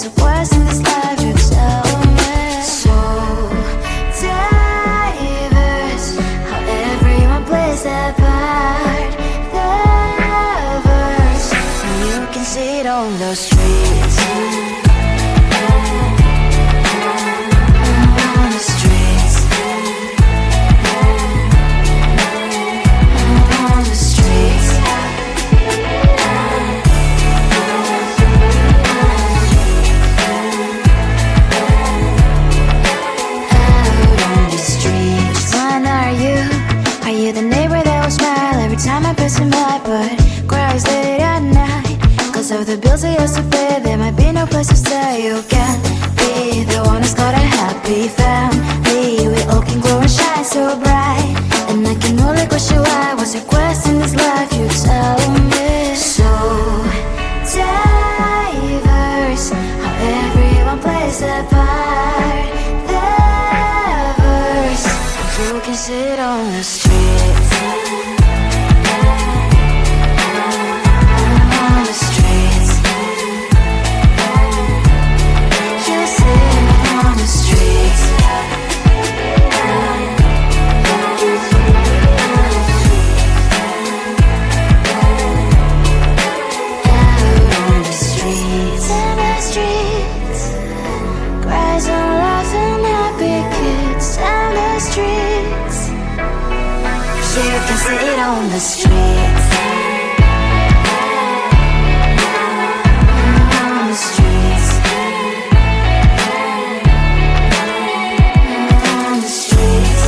it worse in this life? You tell me. So diverse, how everyone plays their part. Their verse, and you can see it on the streets. On the streets. On the streets. The neighbor that will smile every time I pass him by, but cries late at night. Cause of the bills he has to pay, there might be no place to stay. You can't be the one who's got a happy family. We all can glow and shine so bright, and I can only question why. What's your quest in this life? You tell me. So diverse, how everyone plays their part. Their verse, you can sit on the street. On the streets. You sit on the streets. Out on the streets. In the streets. Cries and laughing, happy kids. Down the streets. You can see it on the streets. On the streets. On the streets.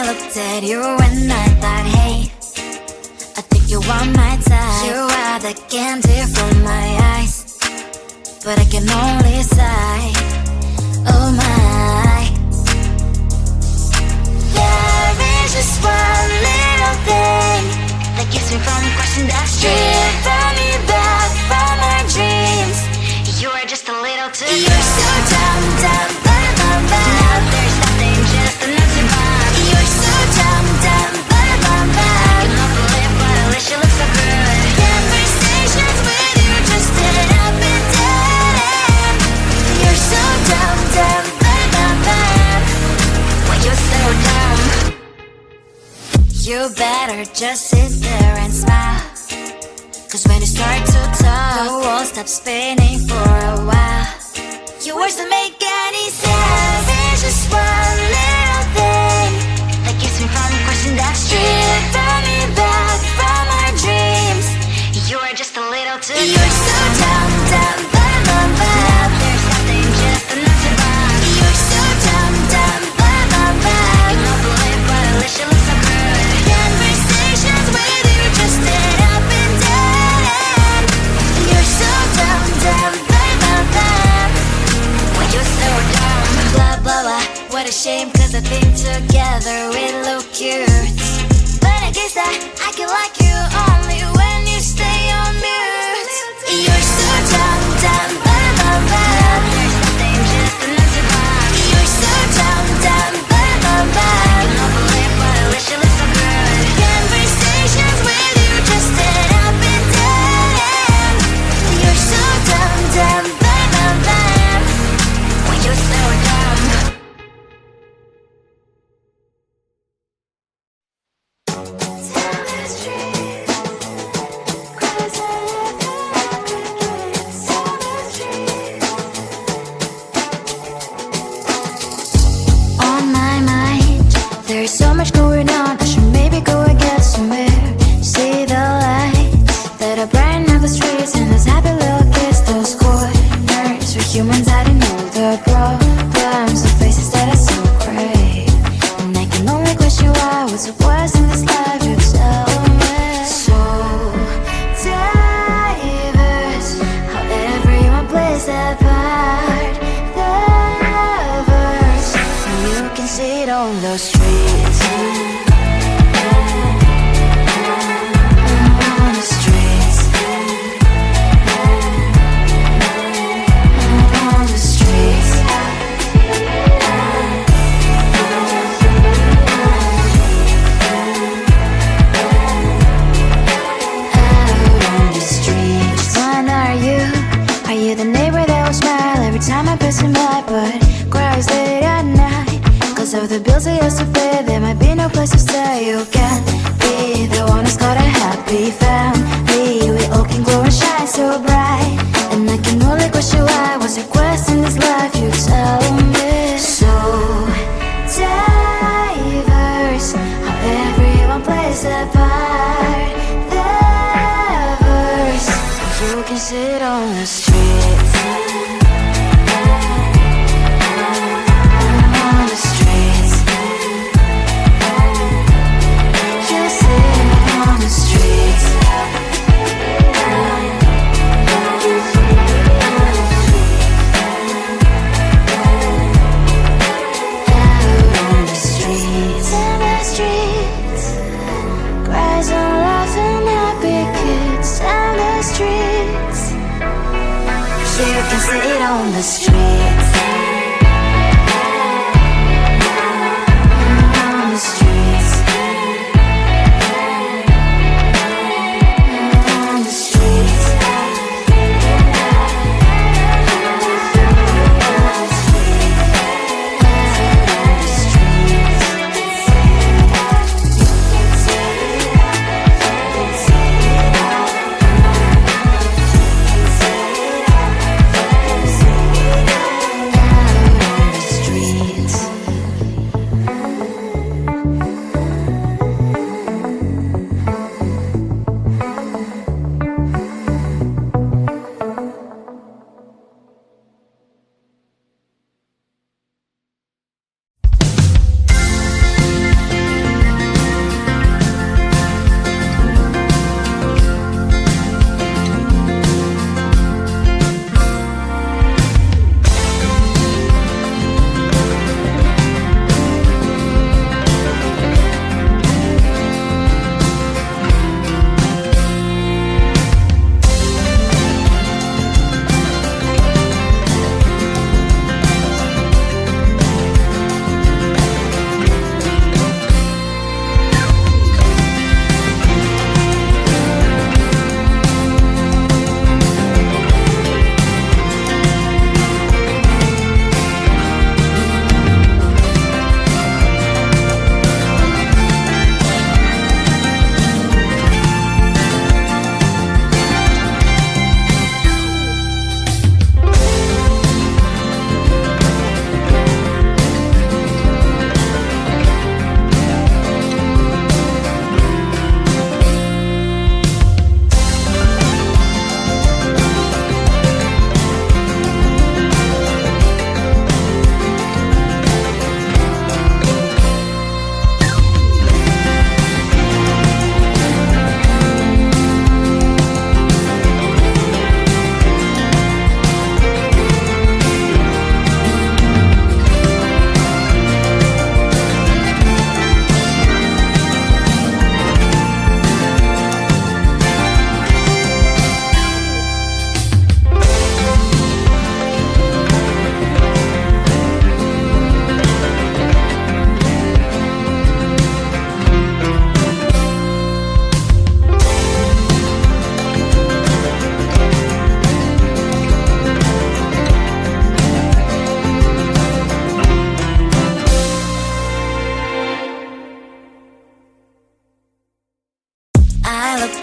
looked at you and I thought, hey, I think you are my type. You are the candy from my eyes, but I can only sigh, oh my. There is just one little thing that keeps me from crossing that street. Bring me back from my dreams. You are just a little too. You're so dumb, dumb, blah, blah, blah. You better just sit there and smile, 'cause when you start to talk, the world stops spinning for a while. Your words don't make any sense. It's just one little thing that keeps me from crossing that street. Turn me back from our dreams. You are just a little too young. You're so dumb, dumb, blah, blah, blah. There's nothing just enough to buy. You're so dumb, dumb, blah, blah, blah. You don't believe, but at least you look so good. Conversations with you just end up in dead end. You're so dumb, dumb, blah, blah, blah. When you're so dumb, blah, blah, blah. What a shame, 'cause I think together we look cute. But I guess that I can like you only when you stay on mute. You're so dumb, dumb, blah, blah, blah. There's nothing just enough to buy. You're so dumb, dumb, blah, blah, blah. You don't believe, but at least you look so good. Conversations with you just end up in dead end. You're so dumb, dumb, blah, blah, blah. When you're so dumb. On my mind, there's so much going on. I should maybe go and get some air. See the lights that are brighten up the streets, and those happy little kids, those corners where humans hiding all the problems, the faces that are so great. And I can only question why. What's the worst in this life? You tell me. So diverse, how everyone plays their part. Lovers, you can see it on the streets. On the streets. On the streets. Out on the streets. Which one are you? Are you the neighbor that will smile every time I pass him by, but cries late at night? 'Cause of the bills I used to pay, there might be no place to stay. You can't be the one who's got a happy family. We all can glow and shine so bright, and I can only question why. What's your quest in this life? You tell me. So diverse, how everyone plays their part. Lovers, you can sit on the streets. On the streets.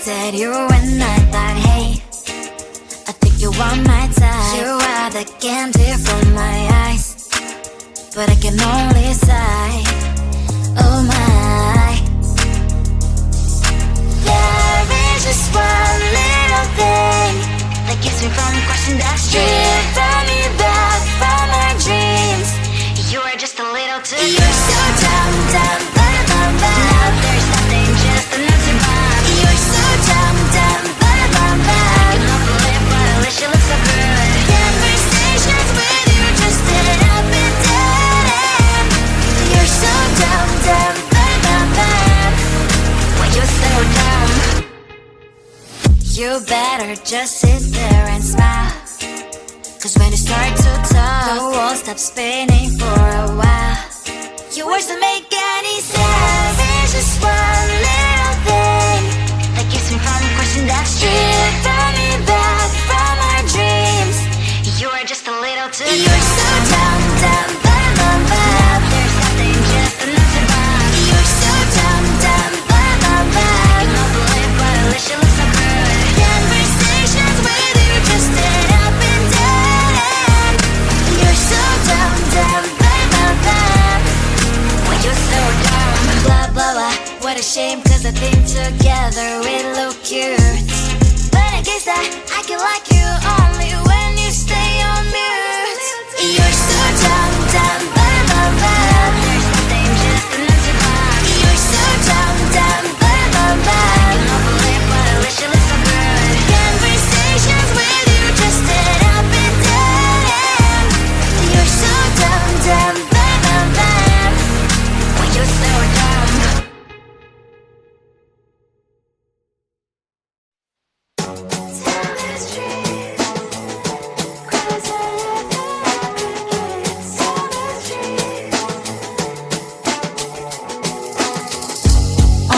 looked at you and I thought, hey, I think you are my type. You are the candy from my eyes, but I can only sigh, oh my. There is just one little thing that keeps me from crossing that street. Drive me back from my dreams. You are just a little too good. You're so dumb, dumb, bum, bum, bum. Now there's nothing, just enough to bomb. You're so dumb, dumb, bum, bum, bum. I can not believe, but at least you look so good. Conversations with you just end up in dead end. You're so dumb, dumb, bum, bum, bum. Why you so dumb? You better just sit there and smile, 'cause when you start to talk, the world stops spinning for a while. Your words don't make any sense. There's just one little thing that keeps me from crossing that street. Draw me back from our dreams. You are just a little too good. You're so dumb, dumb, bum, bum, bum. There's nothing, just enough to bomb. You're so dumb, dumb, bum, bum, bum. I cannot believe, but at least you look so good. Conversations with you just end up in dead end. You're so dumb, dumb, bum, bum, bum. Why you so dumb? Blah, blah, blah. What a shame, 'cause I think together we look cute. But I guess that I can like you only when you stay on mute. You're so dumb, dumb, bum, bum, bum. There's nothing, just enough to bomb. You're so dumb, dumb, bum, bum, bum. I cannot believe, but at least you look so good. Conversations with you just end up in dead end. You're so dumb, dumb, bum, bum, bum. Why you so dumb? Tell me the truth, 'cause I love you. Tell me the truth.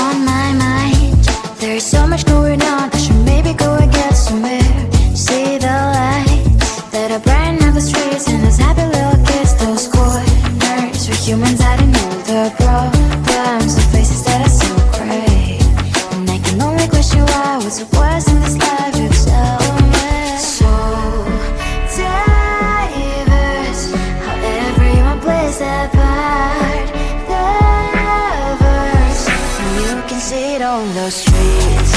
On my mind, there's so much going on. I should maybe go and get somewhere. See the lights that are brighten up the streets, and those happy little kids, those corners where humans hiding all the problems, the faces that are so gray. And I can only question why, what's the worst in this life? You tell me. So diverse, how everyone plays their part. The verse, and you can see it on the streets.